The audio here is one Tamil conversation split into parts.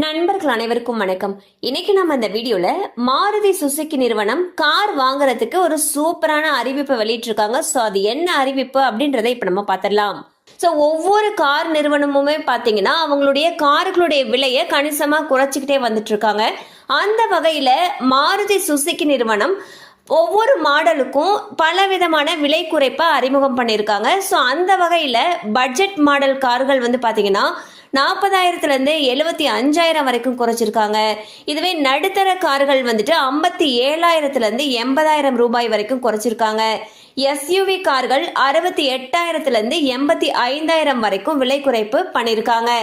நண்பர்கள் அனைவருக்கும் வணக்கம். இன்னைக்கு நம்ம இந்த வீடியோல மாருதி சுசுகி நிறுவனம் கார் வாங்குறதுக்கு ஒரு சூப்பரான அறிவிப்பு வெளியிட்டிருக்காங்க. ஸோ அது என்ன அறிவிப்பு அப்படின்றத இப்ப நம்ம பார்த்துடலாம். ஸோ ஒவ்வொரு கார் நிறுவனமுமே பார்த்தீங்கன்னா அவங்களுடைய கார்களுடைய விலையை கணிசமா குறைச்சிக்கிட்டே வந்துட்டு இருக்காங்க. அந்த வகையில மாருதி சுசுகி நிறுவனம் ஒவ்வொரு மாடலுக்கும் பலவிதமான விலை குறைப்பை அறிமுகம் பண்ணியிருக்காங்க. ஸோ அந்த வகையில் பட்ஜெட் மாடல் கார்கள் வந்து பார்த்தீங்கன்னா 40,000 75,000 வரைக்கும் குறைச்சிருக்காங்க. இதுவே நடுத்தர கார்கள் வந்துட்டு 57,000 80,000 ரூபாய் வரைக்கும் குறைச்சிருக்காங்க. எஸ்யூவி கார்கள் 68,000 85,000 வரைக்கும் விலை குறைப்பு பண்ணியிருக்காங்க.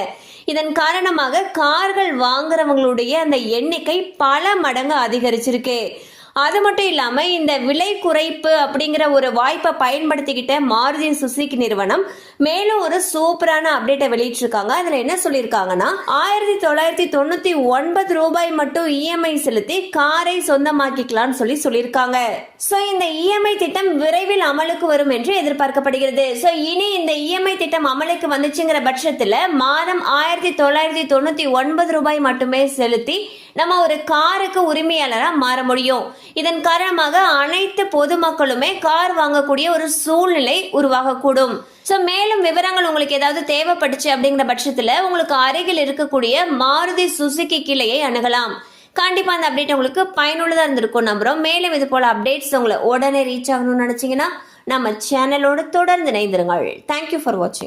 இதன் காரணமாக கார்கள் வாங்குறவங்களுடைய அந்த எண்ணிக்கை பல மடங்கு அதிகரிச்சிருக்கு. அது மட்டும் இல்லாம இந்த விலை குறைப்பு அப்படிங்கிற ஒரு வாய்ப்பை பயன்படுத்திக்கிட்ட மாருதி சுசுகி நிறுவனம் மேலும் ஒரு சூப்பரான அப்டேட்டை வெளியிட்டிருக்காங்க. அதுல என்ன சொல்லியிருக்காங்கன்னா 1999 ரூபாய் மட்டும் இஎம்ஐ செலுத்தி காரை சொந்தமாக்கிக்கலாம்னு சொல்லியிருக்காங்க. சோ இந்த இஎம்ஐ திட்டம் விரைவில் அமலுக்கு வரும் என்று எதிர்பார்க்கப்படுகிறது. சோ இனி இந்த இஎம்ஐ திட்டம் அமலுக்கு வந்துச்சுங்கிற பட்சத்துல மாதம் 1999 ரூபாய் மட்டுமே செலுத்தி நம்ம ஒரு காருக்கு உரிமையாளரா மாற முடியும். இதன் காரணமாக அனைத்து பொதுமக்களுமே கார் வாங்கக்கூடிய ஒரு சூழ்நிலை உருவாகக்கூடும். ஸோ மேலும் விவரங்கள் உங்களுக்கு ஏதாவது தேவைப்பட்டுச்சு அப்படிங்கிற பட்சத்தில் உங்களுக்கு அருகில் இருக்கக்கூடிய மாருதி சுசுகி கிளையை அணுகலாம். கண்டிப்பா அந்த அப்டேட் உங்களுக்கு பயனுள்ளதா இருந்திருக்கும் நம்புறோம். மேலும் இது போல அப்டேட்ஸ் உங்களை உடனே ரீச் ஆகணும்னு நினைச்சீங்கன்னா நம்ம சேனலோடு தொடர்ந்து இணைந்திருங்கள். தேங்க்யூ ஃபார் வாட்சிங்.